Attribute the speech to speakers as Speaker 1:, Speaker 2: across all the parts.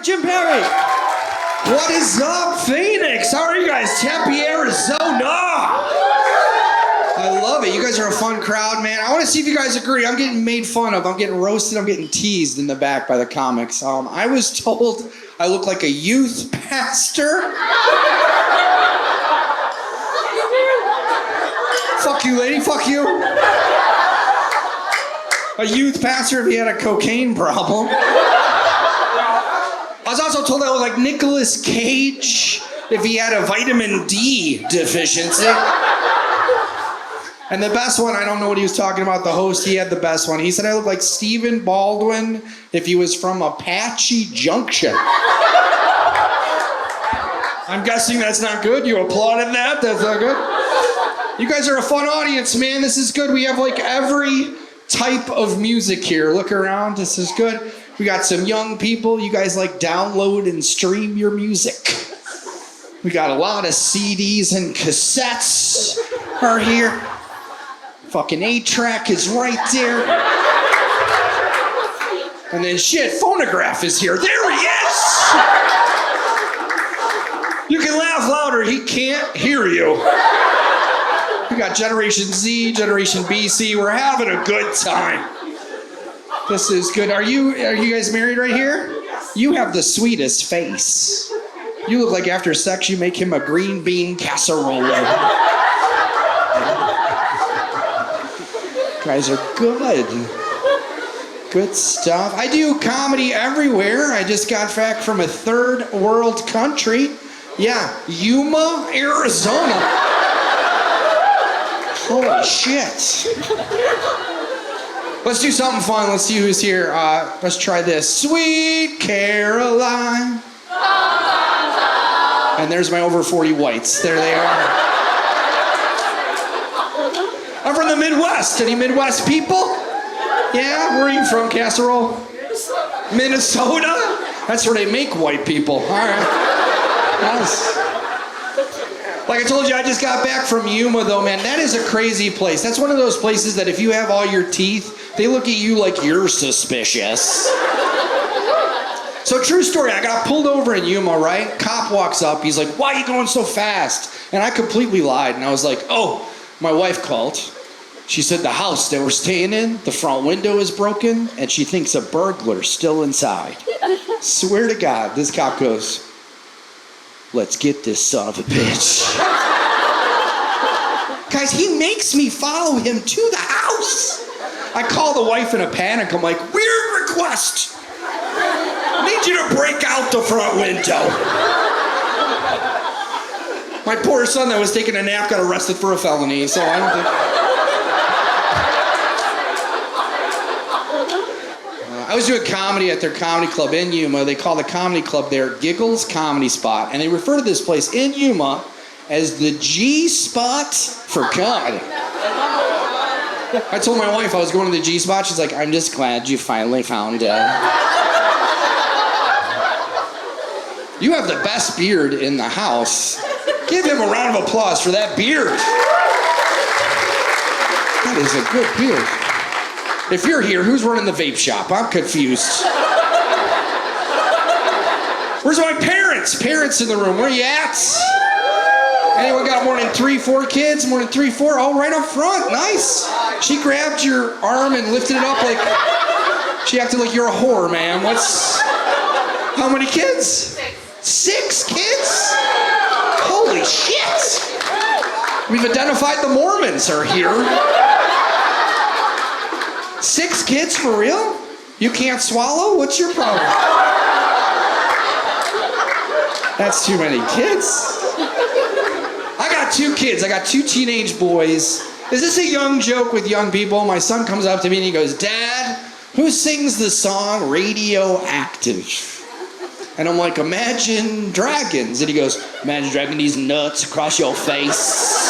Speaker 1: Jim Perry. What is up, Phoenix? How are you guys? Tempe, Arizona. I love it. You guys are a fun crowd, man. I want to see if you guys agree. I'm getting made fun of. I'm getting roasted. I'm getting teased in the back by the comics. I was told I look like a youth pastor. Fuck you, lady. Fuck you. A youth pastor if he had a cocaine problem. I was also told I look like Nicolas Cage if he had a vitamin D deficiency. And the best one, I don't know what he was talking about, the host, he had the best one. He said I look like Stephen Baldwin if he was from Apache Junction. I'm guessing that's not good. You applauded that? That's not good? You guys are a fun audience, man. This is good. We have like every type of music here. Look around. This is good. We got some young people. You guys like download and stream your music. We got a lot of CDs and cassettes are here. Fucking 8-track is right there. And then shit, phonograph is here. There he is! You can laugh louder, he can't hear you. We got Generation Z, Generation BC. We're having a good time. This is good. Are you guys married right here? You have the sweetest face. You look like after sex you make him a green bean casserole. Guys are good. Good stuff. I do comedy everywhere. I just got back from a third world country. Yeah, Yuma, Arizona. Holy shit. Let's do something fun. Let's see who's here. Let's try this. Sweet Caroline. And there's my over 40 whites. There they are. I'm from the Midwest. Any Midwest people? Yeah? Where are you from, Casserole? Minnesota? That's where they make white people. All right. Nice. Like I told you, I just got back from Yuma, though, man. That is a crazy place. That's one of those places that if you have all your teeth, they look at you like you're suspicious. So true story, I got pulled over in Yuma, right? Cop walks up, he's like, why are you going so fast? And I completely lied, and I was like, oh, my wife called. She said the house that we're staying in, the front window is broken, and she thinks a burglar's still inside. Swear to God, this cop goes, let's get this son of a bitch. Guys, he makes me follow him to the house. I call the wife in a panic. I'm like, weird request. I need you to break out the front window. My poor son that was taking a nap got arrested for a felony, so I don't think... I was doing comedy at their comedy club in Yuma. They call the comedy club there Giggles Comedy Spot. And they refer to this place in Yuma as the G Spot for comedy. I told my wife I was going to the G Spot. She's like, I'm just glad you finally found it. You have the best beard in the house. Give him a round of applause for that beard. That is a good beard. If you're here, who's running the vape shop? I'm confused. Where's my parents? Parents in the room. Where you at? Anyone got more than 3-4 kids? More than 3-4? Oh, right up front. Nice. She grabbed your arm and lifted it up like... She acted like you're a whore, man. How many kids? 6 kids? Holy shit. We've identified the Mormons are here. 6 kids for real? You can't swallow? What's your problem? That's too many kids. I got 2 kids. I got 2 teenage boys. Is this a young joke with young people? My son comes up to me and he goes, Dad, who sings the song Radioactive? And I'm like, Imagine Dragons. And he goes, Imagine dragging these nuts across your face.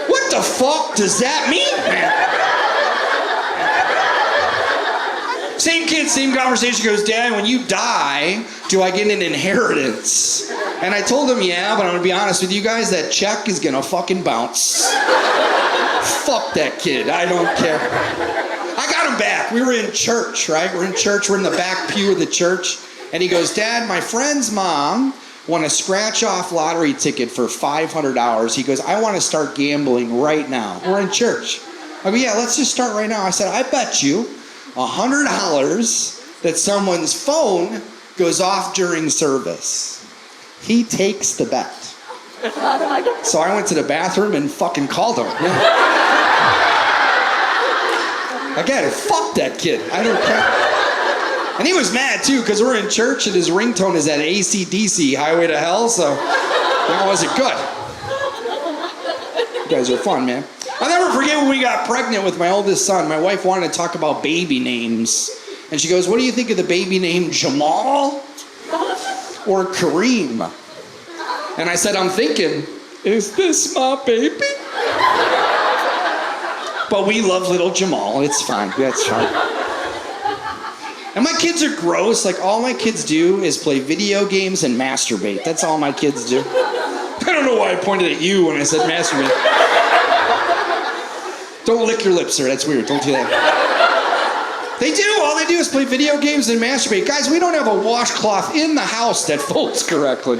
Speaker 1: What the fuck does that mean, man? Same kid, same conversation. Goes, Dad, when you die, do I get an inheritance? And I told him, yeah, but I'm gonna be honest with you guys, that check is gonna fucking bounce. Fuck that kid, I don't care. I got him back. We were in church, right? We're in church. We're in the back pew of the church. And he goes, Dad, my friend's mom won a scratch-off lottery ticket for $500. He goes, I want to start gambling right now. We're in church. I go, yeah, let's just start right now. I said, I bet you $100 that someone's phone goes off during service. He takes the bet. So I went to the bathroom and fucking called him. Again, fuck that kid. I don't care. And he was mad too, because we're in church and his ringtone is that AC/DC, Highway to Hell, so that wasn't good. You guys are fun, man. I'll never forget when we got pregnant with my oldest son. My wife wanted to talk about baby names. And she goes, what do you think of the baby name Jamal or Kareem? And I said, I'm thinking, is this my baby? But we love little Jamal. It's fine. That's fine. And my kids are gross. Like, all my kids do is play video games and masturbate. That's all my kids do. I don't know why I pointed at you when I said masturbate. Don't lick your lips, sir. That's weird. Don't do that. They do. All they do is play video games and masturbate. Guys, we don't have a washcloth in the house that folds correctly.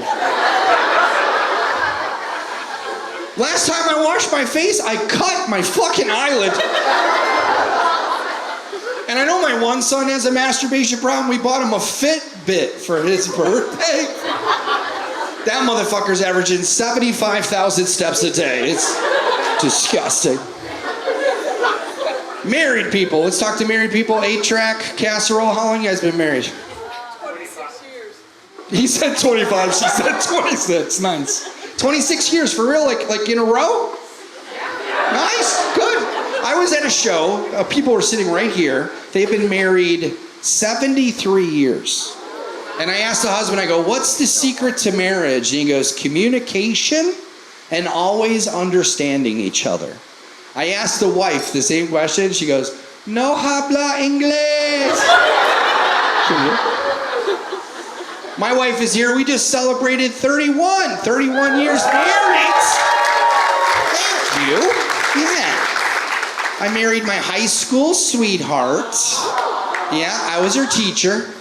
Speaker 1: Last time I washed my face, I cut my fucking eyelid. And I know my one son has a masturbation problem. We bought him a Fitbit for his birthday. That motherfucker's averaging 75,000 steps a day. It's disgusting. Married people. Let's talk to married people. 8-track, casserole. How long you guys been married?
Speaker 2: 26 years.
Speaker 1: He said 25. She said 26. Nice. 26 years for real? Like in a row? Nice. Good. I was at a show. People were sitting right here. They've been married 73 years. And I asked the husband, I go, what's the secret to marriage? And he goes, communication and always understanding each other. I asked the wife the same question. She goes, no habla inglés. My wife is here. We just celebrated 31 years married. Thank you. Yeah. I married my high school sweetheart. Yeah, I was her teacher.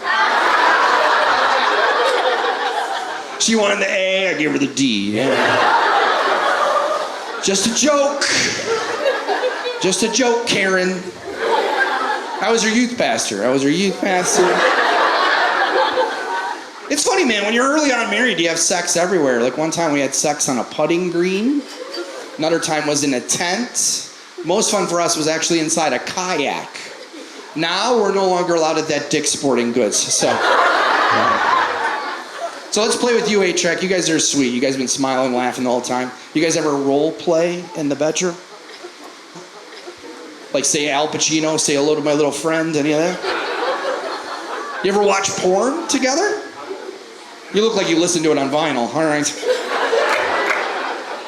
Speaker 1: She wanted the A, I gave her the D. Yeah. Just a joke. Just a joke, Karen. I was her youth pastor. It's funny, man, when you're early on married, you have sex everywhere. Like one time we had sex on a putting green. Another time was in a tent. Most fun for us was actually inside a kayak. Now we're no longer allowed at that Dick's Sporting Goods. So let's play with you, 8-track. You guys are sweet. You guys have been smiling, laughing the whole time. You guys ever role play in the bedroom? Like say Al Pacino, say hello to my little friend, any of that? You ever watch porn together? You look like you listen to it on vinyl. All right.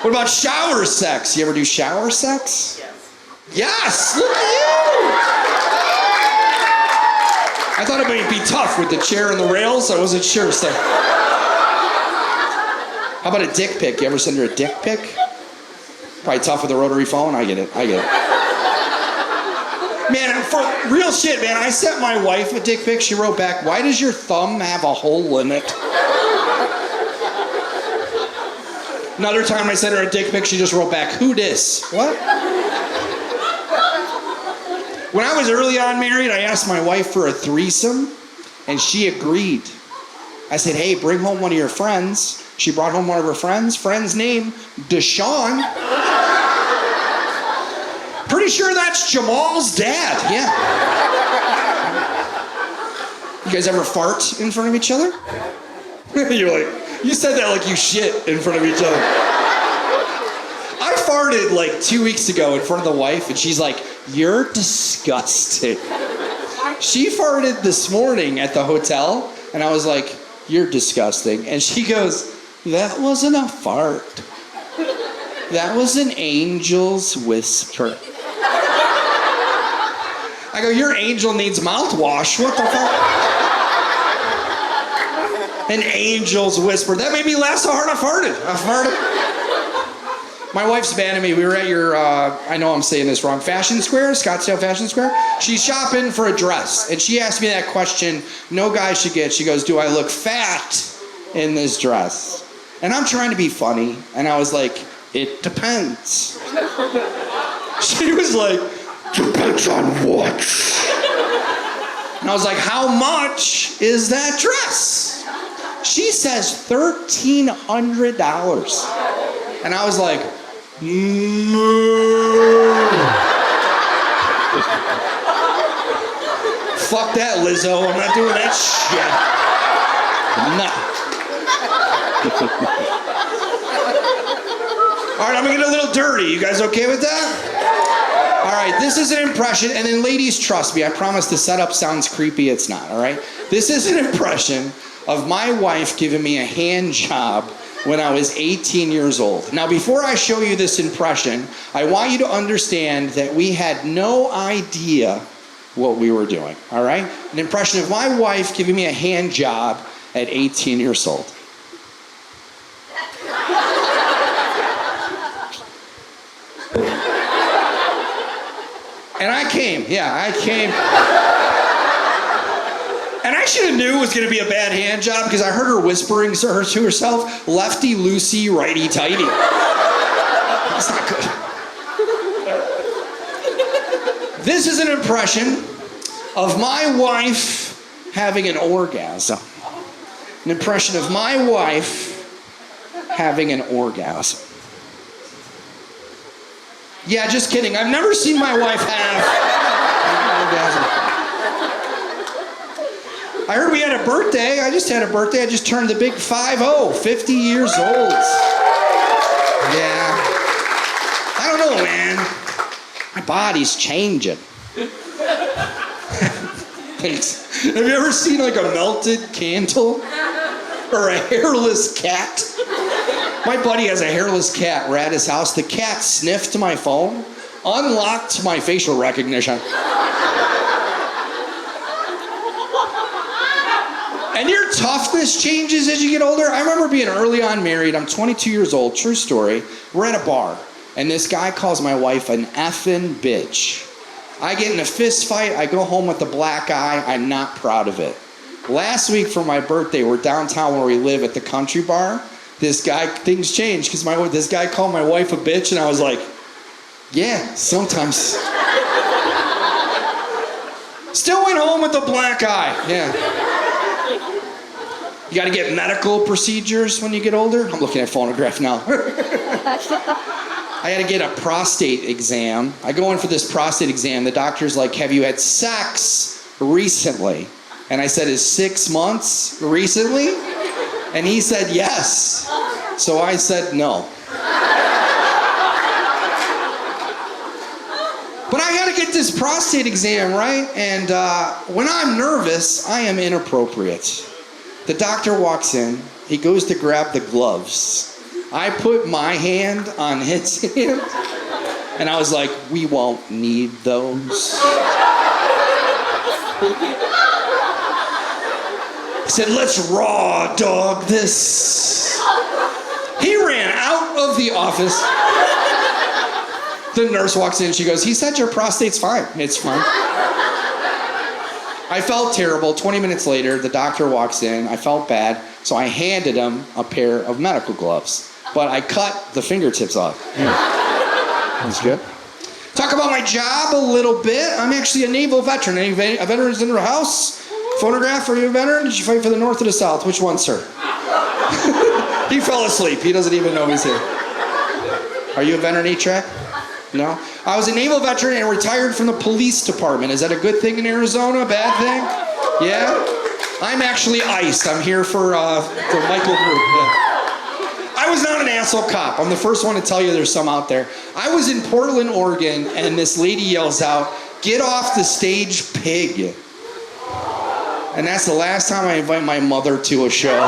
Speaker 1: What about shower sex? You ever do shower sex? Yes! Look at you! I thought it might be tough with the chair and the rails. I wasn't sure, so. How about a dick pic? You ever send her a dick pic? Probably tough with a rotary phone. I get it. Man, for real shit, man, I sent my wife a dick pic. She wrote back, why does your thumb have a hole in it? Another time I sent her a dick pic, she just wrote back, who dis? What? When I was early on married, I asked my wife for a threesome, and she agreed. I said, hey, bring home one of your friends. She brought home one of her friends. Friend's name, Deshaun. Pretty sure that's Jamal's dad, yeah. You guys ever fart in front of each other? You're like, you said that like you shit in front of each other. I farted like 2 weeks ago in front of the wife, and she's like, you're disgusting. She farted this morning at the hotel, and I was like, you're disgusting. And she goes, that wasn't a fart. That was an angel's whisper. I go, your angel needs mouthwash. What the fuck? An angel's whisper. That made me laugh so hard I farted. My wife's mad at me. We were at your, I know I'm saying this wrong, Fashion Square, Scottsdale Fashion Square. She's shopping for a dress, and she asked me that question no guy should get. She goes, do I look fat in this dress? And I'm trying to be funny, and I was like, it depends. She was like, depends on what? And I was like, how much is that dress? She says $1,300. And I was like, fuck that, Lizzo. I'm not doing that shit. No. All right, I'm gonna get a little dirty. You guys okay with that? All right, this is an impression, and then ladies, trust me, I promise the setup sounds creepy. It's not, all right? This is an impression of my wife giving me a hand job when I was 18 years old. Now, before I show you this impression, I want you to understand that we had no idea what we were doing, all right? An impression of my wife giving me a hand job at 18 years old. And I came. And I should have knew it was going to be a bad hand job because I heard her whispering to herself, lefty loosey, righty tighty. That's not good. This is an impression of my wife having an orgasm. An impression of my wife having an orgasm. Yeah, just kidding. I've never seen my wife have an orgasm. I heard we had a birthday. I just had a birthday. I just turned the big 50, 50 years old. Yeah. I don't know, man. My body's changing. Thanks. Have you ever seen like a melted candle? Or a hairless cat? My buddy has a hairless cat. We're at his house. The cat sniffed my phone, unlocked my facial recognition. And your toughness changes as you get older. I remember being early on married. I'm 22 years old. True story. We're at a bar, and this guy calls my wife an effing bitch. I get in a fist fight. I go home with a black eye. I'm not proud of it. Last week for my birthday, we're downtown where we live at the country bar. Things changed because this guy called my wife a bitch, and I was like, yeah, sometimes. Still went home with a black eye, yeah. You got to get medical procedures when you get older. I'm looking at phonograph now. I had to get a prostate exam. I go in for this prostate exam. The doctor's like, have you had sex recently? And I said, is 6 months recently? And he said, yes. So I said, no. But I got to get this prostate exam, right? And when I'm nervous, I am inappropriate. The doctor walks in. He goes to grab the gloves. I put my hand on his hand. And I was like, we won't need those. He said, let's raw dog this. He ran out of the office. The nurse walks in, she goes, he said your prostate's fine. It's fine. I felt terrible. 20 minutes later, the doctor walks in. I felt bad, so I handed him a pair of medical gloves. But I cut the fingertips off. That's good. Talk about my job a little bit. I'm actually a naval veteran. Any veterans in the house? Phonograph, are you a veteran? Did you fight for the North or the South? Which one, sir? He fell asleep. He doesn't even know he's here. Are you a veteran, E-Track? No? I was a naval veteran and retired from the police department. Is that a good thing in Arizona? Bad thing? Yeah? I'm actually iced. I'm here for Michael Group. Yeah. I was not an asshole cop. I'm the first one to tell you there's some out there. I was in Portland, Oregon, and this lady yells out, get off the stage, pig. And that's the last time I invite my mother to a show.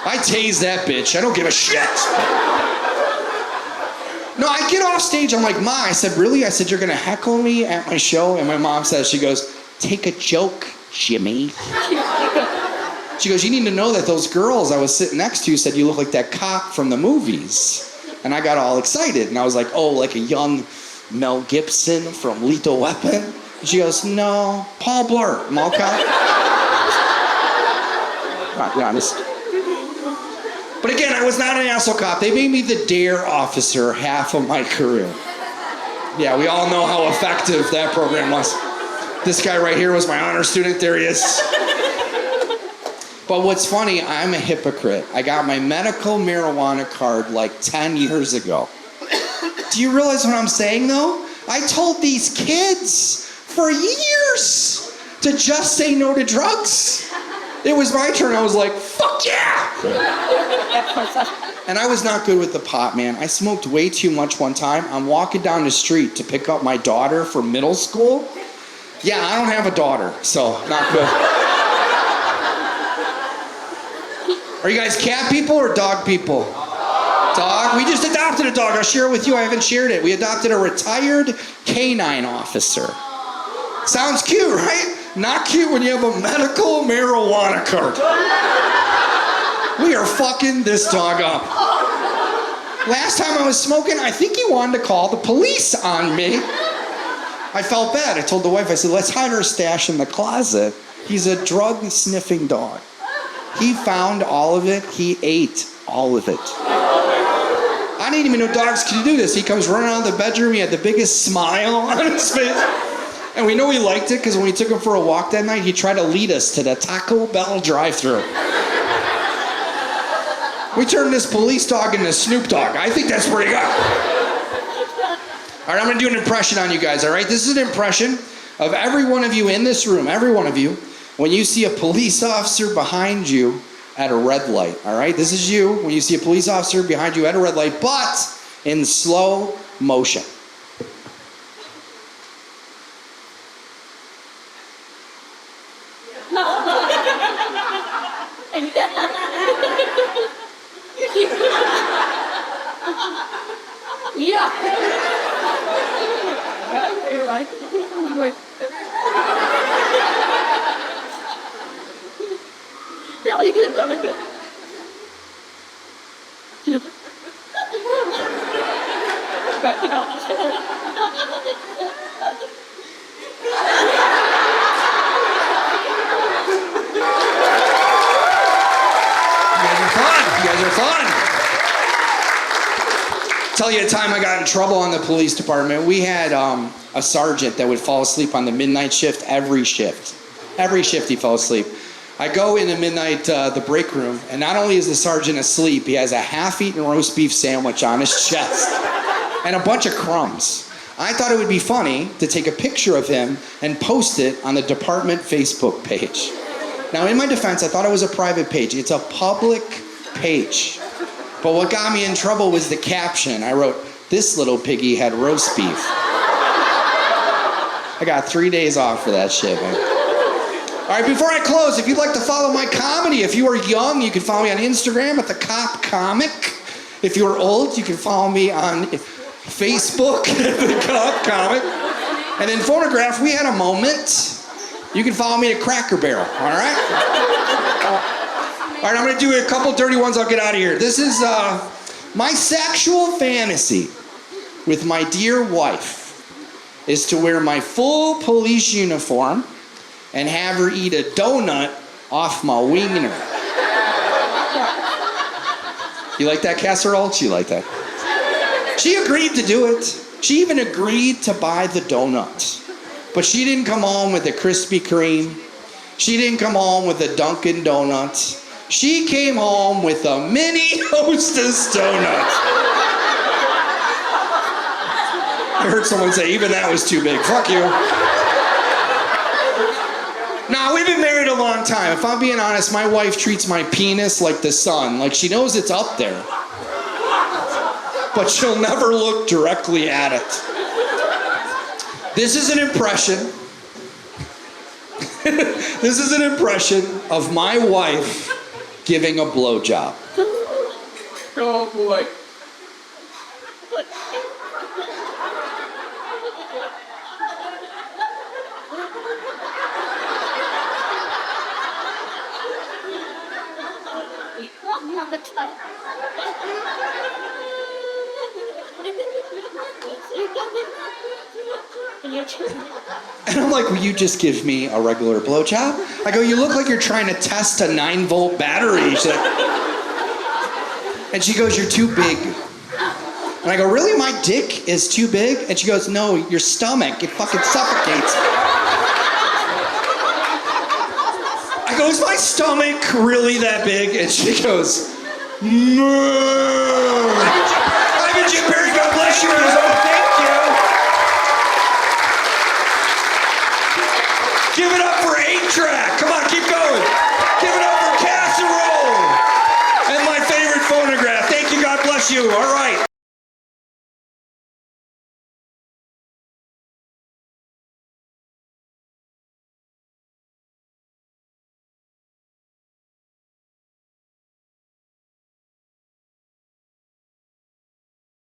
Speaker 1: I tase that bitch. I don't give a shit. No, I get off stage. I'm like, Ma, I said, really? I said, you're going to heckle me at my show? And my mom says, she goes, take a joke, Jimmy. She goes, you need to know that those girls I was sitting next to said you look like that cop from the movies. And I got all excited. And I was like, oh, like a young Mel Gibson from Lethal Weapon? And she goes, no, Paul Blart, Mall Cop. I'll be honest. But again, I was not an asshole cop. They made me the dare officer half of my career. Yeah, we all know how effective that program was. This guy right here was my honor student. There he is. But what's funny, I'm a hypocrite. I got my medical marijuana card like 10 years ago. Do you realize what I'm saying, though? I told these kids for years to just say no to drugs. It was my turn. I was like, fuck yeah! And I was not good with the pot, man. I smoked way too much one time. I'm walking down the street to pick up my daughter from middle school. Yeah, I don't have a daughter, so not good. Are you guys cat people or dog people? Dog? We just adopted a dog. I'll share it with you. I haven't shared it. We adopted a retired canine officer. Sounds cute, right? Not cute when you have a medical marijuana card. We are fucking this dog up. Last time I was smoking, I think he wanted to call the police on me. I felt bad. I told the wife, I said, let's hide our stash in the closet. He's a drug-sniffing dog. He found all of it. He ate all of it. I didn't even know dogs could do this. He comes running out of the bedroom. He had the biggest smile on his face. And we know he liked it because when we took him for a walk that night, he tried to lead us to the Taco Bell drive-thru. We turned this police dog into Snoop Dogg. I think that's pretty good. All right, I'm going to do an impression on you guys, all right? This is an impression of every one of you in this room, every one of you, when you see a police officer behind you at a red light, all right? This is you when you see a police officer behind you at a red light, but in slow motion.
Speaker 2: Yeah. You're right. Yeah, you can love it.
Speaker 1: You guys are fun. Tell you a time I got in trouble on the police department. We had a sergeant that would fall asleep on the midnight shift every shift. Every shift he fell asleep. I go in the midnight, the break room, and not only is the sergeant asleep, he has a half-eaten roast beef sandwich on his chest and a bunch of crumbs. I thought it would be funny to take a picture of him and post it on the department Facebook page. Now, in my defense, I thought it was a private page. It's a public page. But what got me in trouble was the caption. I wrote, "This little piggy had roast beef." I got 3 days off for that shit, man. All right, before I close, if you'd like to follow my comedy, if you are young, you can follow me on Instagram at The Cop Comic. If you're old, you can follow me on Facebook at The Cop Comic. And then Phonograph, we had a moment. You can follow me at Cracker Barrel, all right? All right, I'm going to do a couple dirty ones. I'll get out of here. This is my sexual fantasy with my dear wife is to wear my full police uniform and have her eat a donut off my wiener. You like that casserole? She liked that. She agreed to do it. She even agreed to buy the donuts. But she didn't come home with a Krispy Kreme. She didn't come home with a Dunkin' Donuts. She came home with a mini Hostess donut. I heard someone say, even that was too big. Fuck you. Nah, we've been married a long time. If I'm being honest, my wife treats my penis like the sun. Like she knows it's up there. But she'll never look directly at it. This is an impression. This is an impression of my wife giving a blowjob.
Speaker 2: Oh boy.
Speaker 1: And I'm like, will you just give me a regular blowjob? I go, you look like you're trying to test a 9-volt battery. She's like, and she goes, you're too big. And I go, really? My dick is too big? And she goes, no, your stomach, it fucking suffocates. I go, is my stomach really that big? And she goes, no. Ivan Jim Perry, God bless you. Thank you. Give it up for 8-track. Come on, keep going. Give it up for casserole. And my favorite phonograph. Thank you, God bless you. All right.